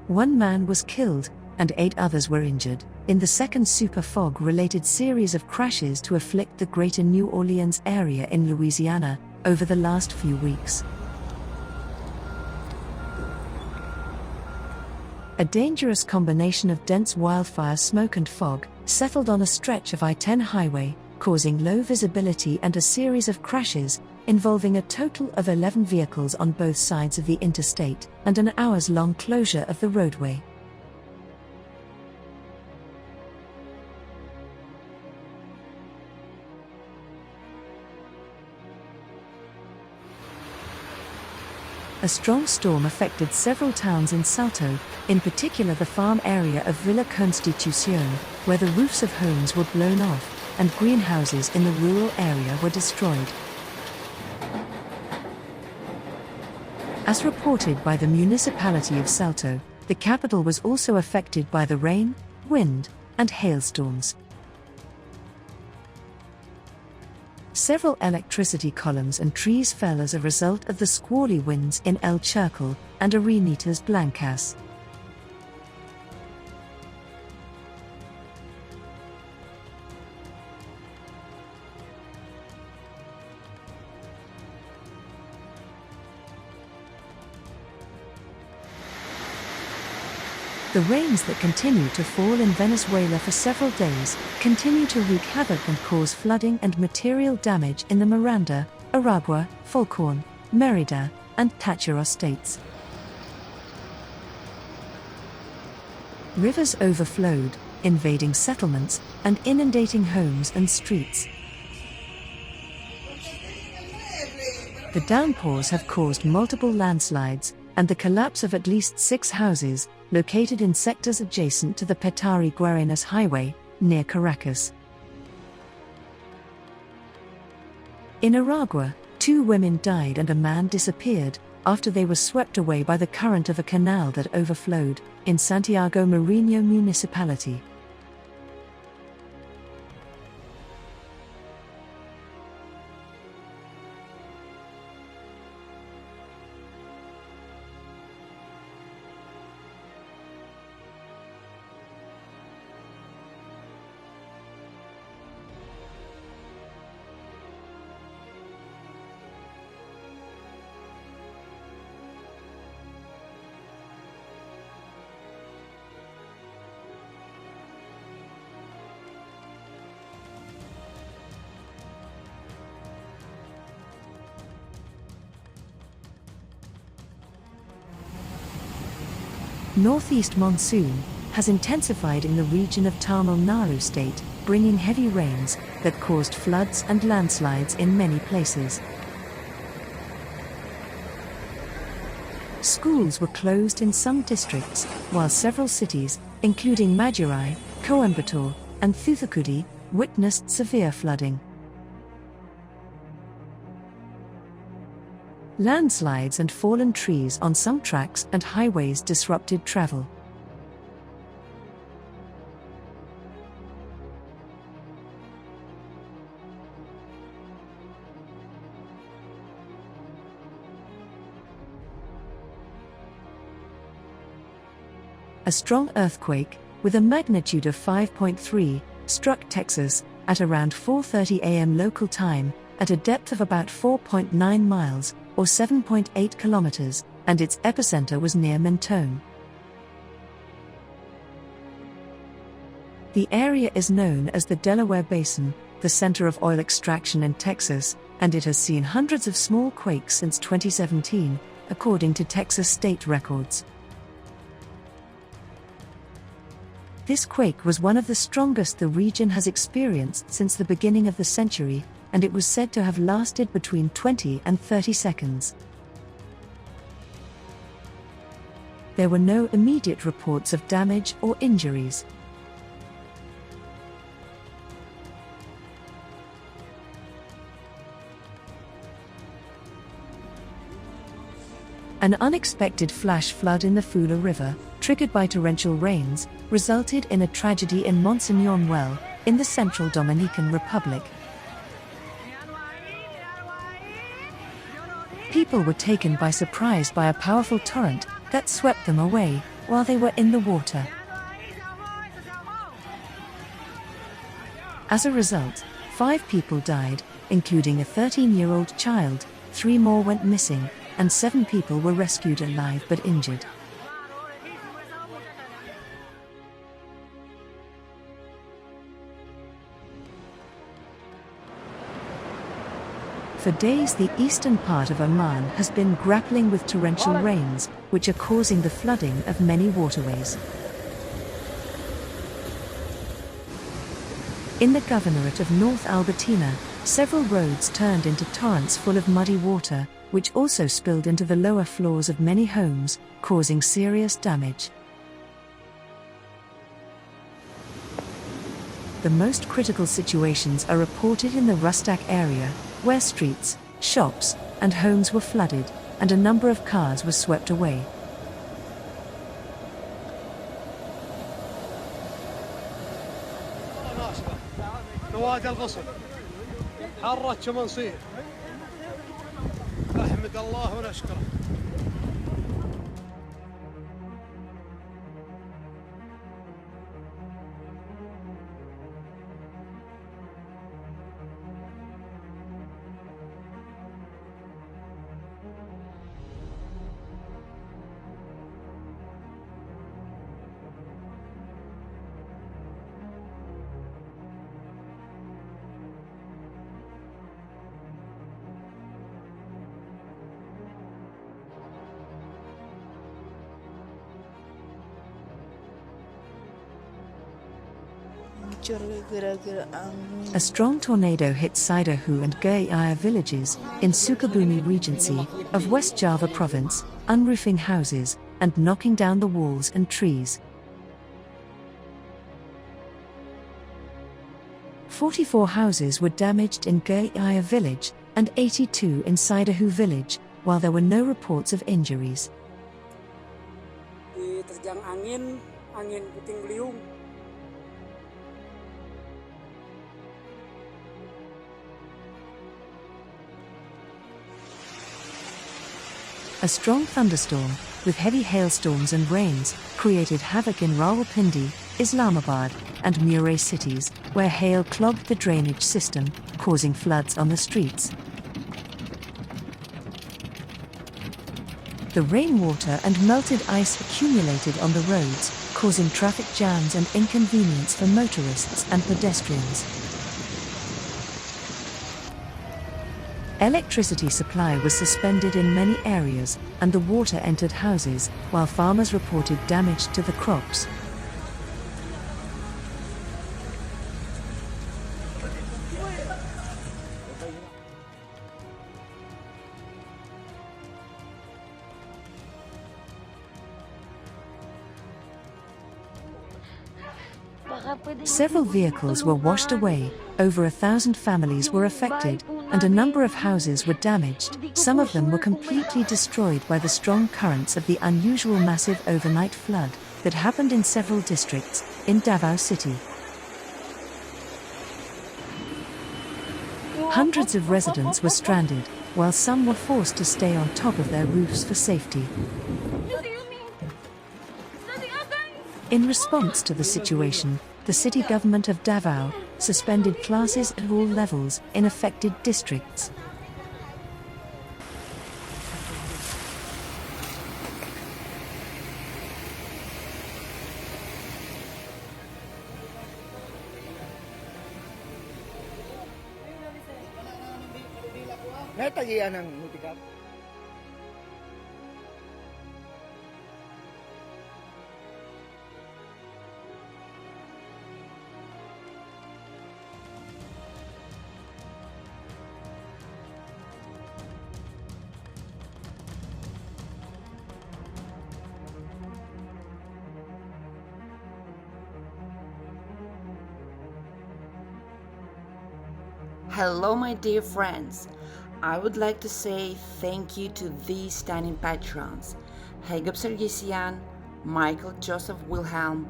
One man was killed, and 8 others were injured, in the second super fog-related series of crashes to afflict the greater New Orleans area in Louisiana over the last few weeks. A dangerous combination of dense wildfire smoke and fog settled on a stretch of I-10 highway, causing low visibility and a series of crashes, involving a total of 11 vehicles on both sides of the interstate, and an hours-long closure of the roadway. A strong storm affected several towns in Salto, in particular the farm area of VillaConstitución, where the roofs of homes were blown off, and greenhouses in the rural area were destroyed. As reported by the municipality of Salto, the capital was also affected by the rain, wind, and hailstorms. Several electricity columns and trees fell as a result of the squally winds in El Chircal and Arenas Blancas. The rains that continue to fall in Venezuela for several days continue to wreak havoc and cause flooding and material damage in the Miranda, Aragua, Falcón, Mérida, and Táchira states. Rivers overflowed, invading settlements and inundating homes and streets. The downpours have caused multiple landslides and the collapse of at least 6 houses, located in sectors adjacent to the Petare-Guarenas Highway, near Caracas. In Aragua, 2 women died and a man disappeared after they were swept away by the current of a canal that overflowed, in Santiago Mariño municipality. Northeast monsoon has intensified in the region of Tamil Nadu state, bringing heavy rains that caused floods and landslides in many places. Schools were closed in some districts, while several cities, including Madurai, Coimbatore, and Thoothukudi, witnessed severe flooding. Landslides and fallen trees on some tracks and highways disrupted travel. A strong earthquake, with a magnitude of 5.3, struck Texas at around 4:30 a.m. local time, at a depth of about 4.9 miles, or 7.8 kilometers, and its epicenter was near Mentone. The area is known as the Delaware Basin, the center of oil extraction in Texas, and it has seen hundreds of small quakes since 2017, according to Texas state records. This quake was one of the strongest the region has experienced since the beginning of the century, and it was said to have lasted between 20 and 30 seconds. There were no immediate reports of damage or injuries. An unexpected flash flood in the Fula River, triggered by torrential rains, resulted in a tragedy in Monsignon Well, in the Central Dominican Republic. People were taken by surprise by a powerful torrent that swept them away, while they were in the water. As a result, 5 people died, including a 13-year-old child, 3 more went missing, and 7 people were rescued alive but injured. For days, the eastern part of Oman has been grappling with torrential rains, which are causing the flooding of many waterways. In the governorate of North Albertina, several roads turned into torrents full of muddy water, which also spilled into the lower floors of many homes, causing serious damage. The most critical situations are reported in the Rustak area, where streets, shops, and homes were flooded, and a number of cars were swept away. A strong tornado hit Sidahu and Gaya villages in Sukabumi Regency of West Java province, unroofing houses and knocking down the walls and trees. 44 houses were damaged in Gaya village and 82 in Sidahu village, while there were no reports of injuries. Diterjang angin puting beliung. A strong thunderstorm, with heavy hailstorms and rains, created havoc in Rawalpindi, Islamabad, and Murray cities, where hail clogged the drainage system, causing floods on the streets. The rainwater and melted ice accumulated on the roads, causing traffic jams and inconvenience for motorists and pedestrians. Electricity supply was suspended in many areas, and the water entered houses, while farmers reported damage to the crops. Several vehicles were washed away, over 1,000 families were affected, and a number of houses were damaged. Some of them were completely destroyed by the strong currents of the unusual massive overnight flood that happened in several districts in Davao city. Hundreds of residents were stranded, while some were forced to stay on top of their roofs for safety. In response to the situation, the city government of Davao suspended classes at all levels in affected districts. Hello my dear friends, I would like to say thank you to these stunning patrons, Hegab Sergisian, Michael Joseph Wilhelm,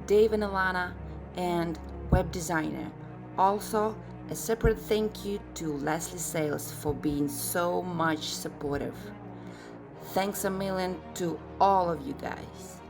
Dave and Alana, and web designer. Also, a separate thank you to Leslie Sales for being so much supportive. Thanks a million to all of you guys.